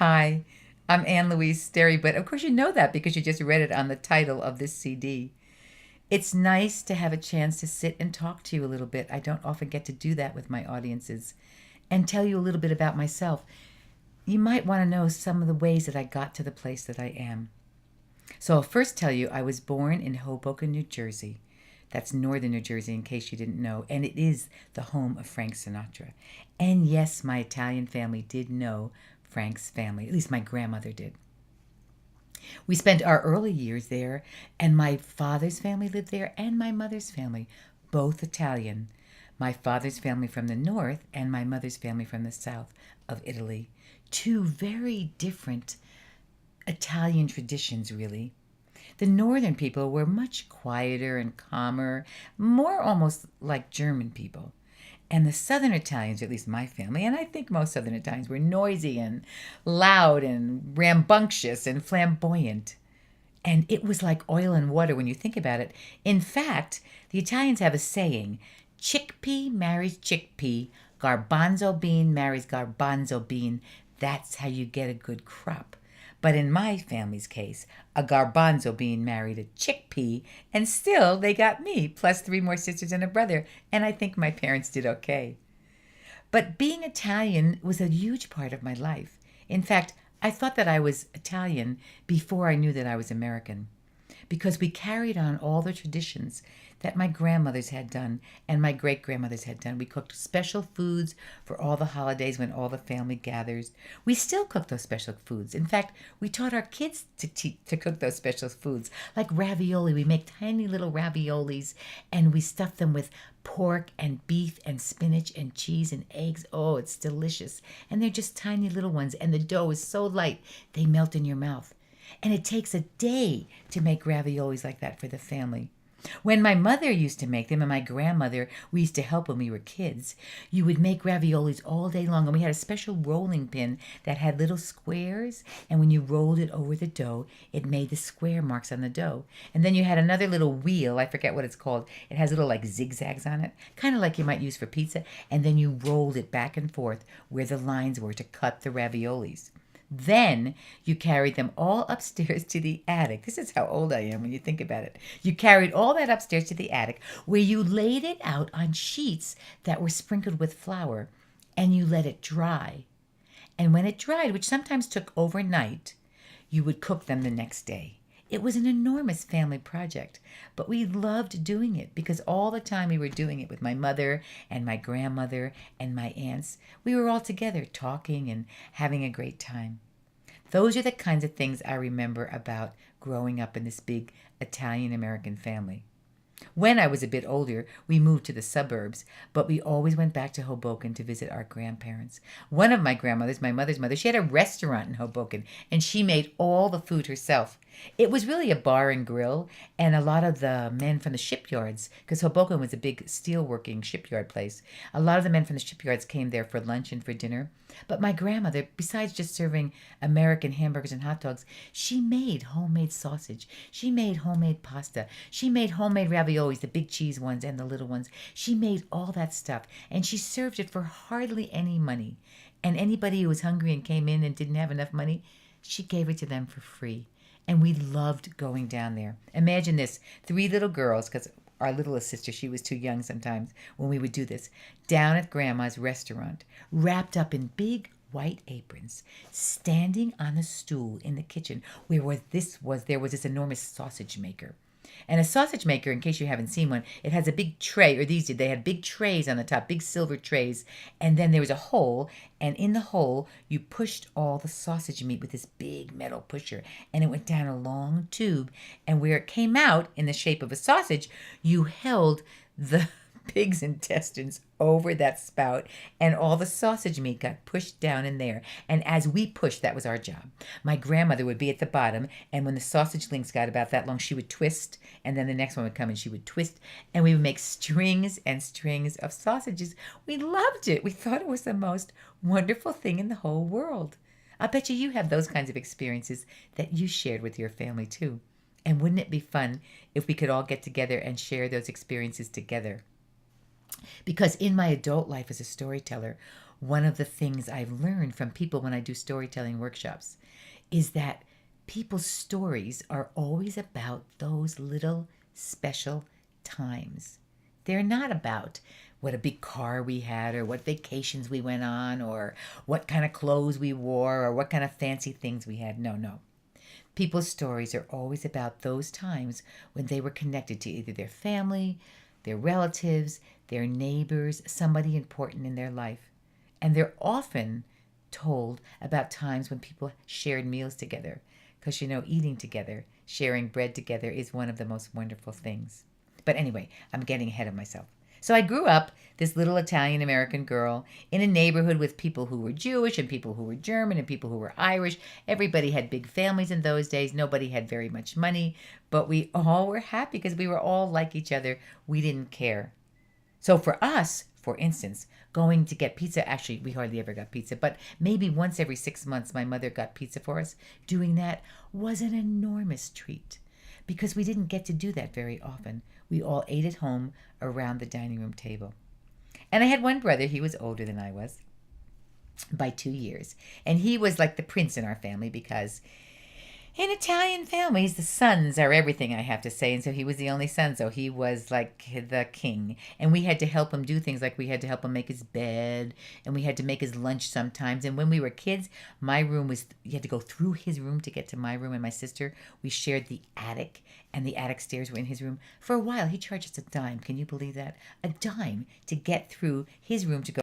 Hi, I'm Anne Louise Sterry, but of course you know that because you just read it on the title of this CD. It's nice to have a chance to sit and talk to you a little bit. I don't often get to do that with my audiences and tell you a little bit about myself. You might want to know some of the ways that I got to the place that I am. So I'll first tell you I was born in Hoboken, New Jersey. That's northern New Jersey, in case you didn't know, and it is the home of Frank Sinatra. And yes, my Italian family did know Frank's family, at least my grandmother did. We spent our early years there, and my father's family lived there, and my mother's family, both Italian. My father's family from the north, and my mother's family from the south of Italy. Two very different Italian traditions, really. The northern people were much quieter and calmer, more almost like German people. And the southern Italians, at least my family, and I think most southern Italians, were noisy and loud and rambunctious and flamboyant. And it was like oil and water when you think about it. In fact, the Italians have a saying: chickpea marries chickpea, garbanzo bean marries garbanzo bean. That's how you get a good crop. But in my family's case, a garbanzo bean married a chickpea, and still they got me, plus three more sisters and a brother, and I think my parents did okay. But being Italian was a huge part of my life. In fact, I thought that I was Italian before I knew that I was American, because we carried on all the traditions that my grandmothers had done and my great grandmothers had done. We cooked special foods for all the holidays when all the family gathers. We still cook those special foods. In fact, we taught our kids to cook those special foods, like ravioli. We make tiny little raviolis and we stuff them with pork and beef and spinach and cheese and eggs. Oh, it's delicious. And they're just tiny little ones, and the dough is so light they melt in your mouth. And it takes a day to make raviolis like that for the family. When my mother used to make them and my grandmother, we used to help when we were kids, you would make raviolis all day long. And we had a special rolling pin that had little squares. And when you rolled it over the dough, it made the square marks on the dough. And then you had another little wheel. I forget what it's called. It has little like zigzags on it, kind of like you might use for pizza. And then you rolled it back and forth where the lines were to cut the raviolis. Then you carried them all upstairs to the attic. This is how old I am when you think about it. You carried all that upstairs to the attic where you laid it out on sheets that were sprinkled with flour and you let it dry. And when it dried, which sometimes took overnight, you would cook them the next day. It was an enormous family project, but we loved doing it because all the time we were doing it with my mother and my grandmother and my aunts. We were all together talking and having a great time. Those are the kinds of things I remember about growing up in this big Italian American family. When I was a bit older, we moved to the suburbs, but we always went back to Hoboken to visit our grandparents. One of my grandmothers, my mother's mother, she had a restaurant in Hoboken, and she made all the food herself. It was really a bar and grill, and a lot of the men from the shipyards, because Hoboken was a big steelworking shipyard place, a lot of the men from the shipyards came there for lunch and for dinner. But my grandmother, besides just serving American hamburgers and hot dogs, she made homemade sausage. She made homemade pasta. She made homemade raviolis, the big cheese ones and the little ones. She made all that stuff, and she served it for hardly any money. And anybody who was hungry and came in and didn't have enough money, she gave it to them for free. And we loved going down there. Imagine this, three little girls, because our littlest sister, she was too young sometimes when we would do this, down at Grandma's restaurant, wrapped up in big white aprons, standing on a stool in the kitchen where there was this enormous sausage maker. And a sausage maker, in case you haven't seen one, it has a big tray, or these did, they had big trays on the top, big silver trays, and then there was a hole, and in the hole you pushed all the sausage meat with this big metal pusher, and it went down a long tube, and where it came out in the shape of a sausage, you held the pig's intestines over that spout, and all the sausage meat got pushed down in there. And as we pushed, that was our job. My grandmother would be at the bottom, and when the sausage links got about that long, she would twist, and then the next one would come and she would twist, and we would make strings and strings of sausages. We loved it. We thought it was the most wonderful thing in the whole world. I'll bet you have those kinds of experiences that you shared with your family too. And wouldn't it be fun if we could all get together and share those experiences together? Because in my adult life as a storyteller, one of the things I've learned from people when I do storytelling workshops is that people's stories are always about those little special times. They're not about what a big car we had or what vacations we went on or what kind of clothes we wore or what kind of fancy things we had. No, no. People's stories are always about those times when they were connected to either their family, their relatives, their neighbors, somebody important in their life. And they're often told about times when people shared meals together. Because, eating together, sharing bread together is one of the most wonderful things. But anyway, I'm getting ahead of myself. So I grew up, this little Italian American girl, in a neighborhood with people who were Jewish and people who were German and people who were Irish. Everybody had big families in those days. Nobody had very much money, but we all were happy because we were all like each other. We didn't care. So for us, for instance, going to get pizza, actually, we hardly ever got pizza, but maybe once every 6 months, my mother got pizza for us. Doing that was an enormous treat because we didn't get to do that very often. We all ate at home around the dining room table. And I had one brother, he was older than I was by 2 years. And he was like the prince in our family because in Italian families, the sons are everything, I have to say. And so he was the only son, so he was like the king. And we had to help him do things like we had to help him make his bed, and we had to make his lunch sometimes. And when we were kids, my room was, you had to go through his room to get to my room and my sister. We shared the attic, and the attic stairs were in his room. For a while, he charged us a dime. Can you believe that? A dime to get through his room to go